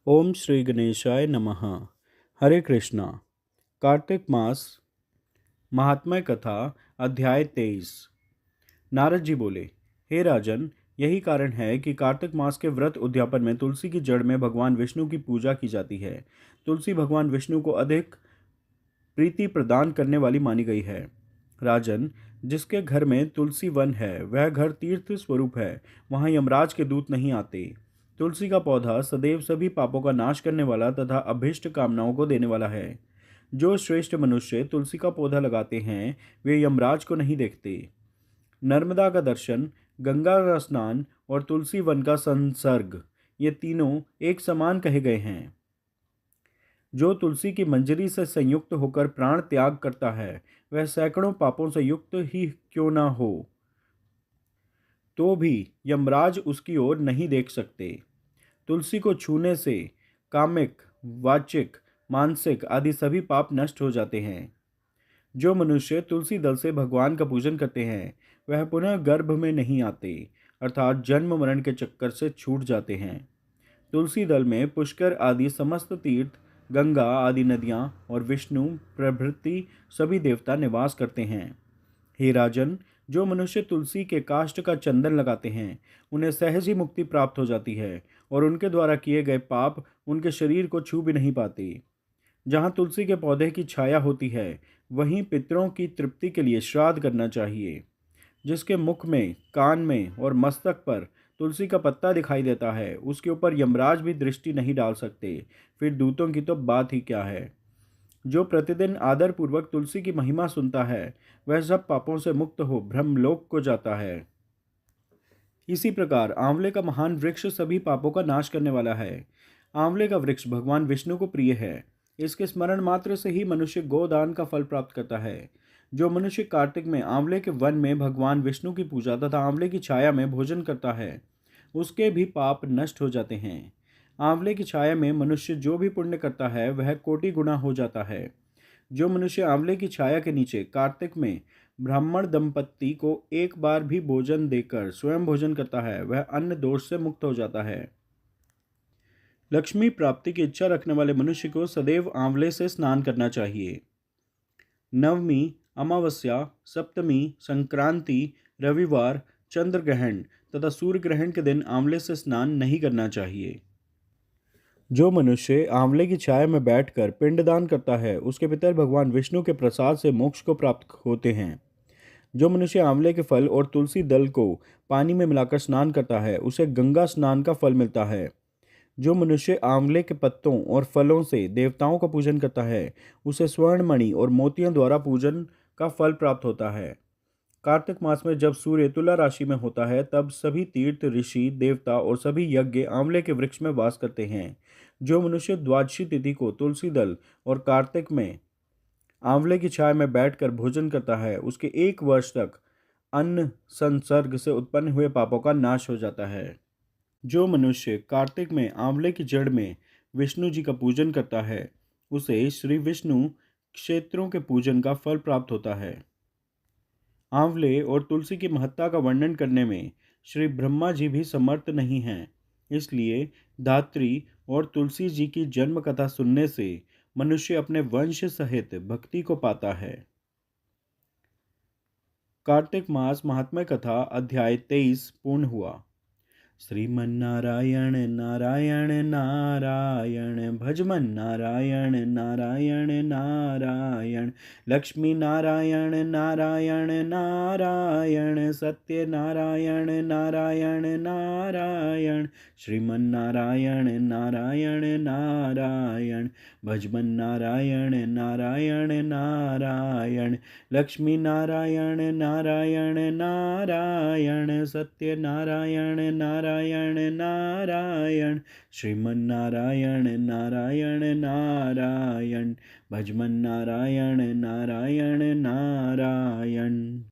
ओम श्री गणेशाय नमः। हरे कृष्णा। कार्तिक मास महात्म्य कथा अध्याय 23। नारद जी बोले, हे राजन, यही कारण है कि कार्तिक मास के व्रत उद्यापन में तुलसी की जड़ में भगवान विष्णु की पूजा की जाती है। तुलसी भगवान विष्णु को अधिक प्रीति प्रदान करने वाली मानी गई है। राजन, जिसके घर में तुलसी वन है वह घर तीर्थ स्वरूप है, वहां यमराज के दूत नहीं आते। तुलसी का पौधा सदैव सभी पापों का नाश करने वाला तथा अभीष्ट कामनाओं को देने वाला है। जो श्रेष्ठ मनुष्य तुलसी का पौधा लगाते हैं वे यमराज को नहीं देखते। नर्मदा का दर्शन, गंगा का स्नान और तुलसी वन का संसर्ग, ये तीनों एक समान कहे गए हैं। जो तुलसी की मंजरी से संयुक्त होकर प्राण त्याग करता है वह सैकड़ों पापों से युक्त ही क्यों न हो तो भी यमराज उसकी ओर नहीं देख सकते। तुलसी को छूने से कामिक, वाचिक, मानसिक आदि सभी पाप नष्ट हो जाते हैं। जो मनुष्य तुलसी दल से भगवान का पूजन करते हैं वह पुनः गर्भ में नहीं आते, अर्थात जन्म मरण के चक्कर से छूट जाते हैं। तुलसी दल में पुष्कर आदि समस्त तीर्थ, गंगा आदि नदियाँ और विष्णु प्रभृति सभी देवता निवास करते हैं। हे राजन, जो मनुष्य तुलसी के काष्ठ का चंदन लगाते हैं उन्हें सहज ही मुक्ति प्राप्त हो जाती है और उनके द्वारा किए गए पाप उनके शरीर को छू भी नहीं पाते। जहाँ तुलसी के पौधे की छाया होती है वहीं पितरों की तृप्ति के लिए श्राद्ध करना चाहिए। जिसके मुख में, कान में और मस्तक पर तुलसी का पत्ता दिखाई देता है उसके ऊपर यमराज भी दृष्टि नहीं डाल सकते, फिर दूतों की तो बात ही क्या है। जो प्रतिदिन आदर पूर्वक तुलसी की महिमा सुनता है वह सब पापों से मुक्त हो ब्रह्मलोक को जाता है। इसी प्रकार आंवले का महान वृक्ष सभी पापों का नाश करने वाला है। आंवले का वृक्ष भगवान विष्णु को प्रिय है। इसके स्मरण मात्र से ही मनुष्य गोदान का फल प्राप्त करता है। जो मनुष्य कार्तिक में आंवले के वन में भगवान विष्णु की पूजा तथा आंवले की छाया में भोजन करता है उसके भी पाप नष्ट हो जाते हैं। आंवले की छाया में मनुष्य जो भी पुण्य करता है वह कोटि गुना हो जाता है। जो मनुष्य आंवले की छाया के नीचे कार्तिक में ब्राह्मण दंपत्ति को एक बार भी भोजन देकर स्वयं भोजन करता है वह अन्न दोष से मुक्त हो जाता है। लक्ष्मी प्राप्ति की इच्छा रखने वाले मनुष्य को सदैव आंवले से स्नान करना चाहिए। नवमी, अमावस्या, सप्तमी, संक्रांति, रविवार, चंद्र ग्रहण तथा सूर्य ग्रहण के दिन आंवले से स्नान नहीं करना चाहिए। जो मनुष्य आंवले की छाया में बैठकर पिंडदान करता है उसके पितर भगवान विष्णु के प्रसाद से मोक्ष को प्राप्त होते हैं। जो मनुष्य आंवले के फल और तुलसी दल को पानी में मिलाकर स्नान करता है उसे गंगा स्नान का फल मिलता है। जो मनुष्य आंवले के पत्तों और फलों से देवताओं का पूजन करता है उसे स्वर्णमणि और मोतियों द्वारा पूजन का फल प्राप्त होता है। कार्तिक मास में जब सूर्य तुला राशि में होता है तब सभी तीर्थ, ऋषि, देवता और सभी यज्ञ आंवले के वृक्ष में वास करते हैं। जो मनुष्य द्वादशी तिथि को तुलसी दल और कार्तिक में आंवले की छाया में बैठकर भोजन करता है उसके 1 वर्ष तक अन्न संसर्ग से उत्पन्न हुए पापों का नाश हो जाता है। जो मनुष्य कार्तिक में आंवले की जड़ में विष्णु जी का पूजन करता है उसे श्री विष्णु क्षेत्रों के पूजन का फल प्राप्त होता है। आंवले और तुलसी की महत्ता का वर्णन करने में श्री ब्रह्मा जी भी समर्थ नहीं हैं। इसलिए धात्री और तुलसी जी की जन्म कथा सुनने से मनुष्य अपने वंश सहित भक्ति को पाता है। कार्तिक मास महात्म्य कथा अध्याय 23 पूर्ण हुआ। श्रीमन्नारायण नारायण नारायण भजमन नारायण नारायण नारायण लक्ष्मी नारायण नारायण नारायण सत्य नारायण नारायण नारायण श्रीमन्नारायण नारायण नारायण भजमन नारायण नारायण नारायण लक्ष्मी नारायण नारायण नारायण सत्य नारायण नारायण नारायण श्रीमन्नारायण नारायण नारायण भजमन नारायण नारायण नारायण।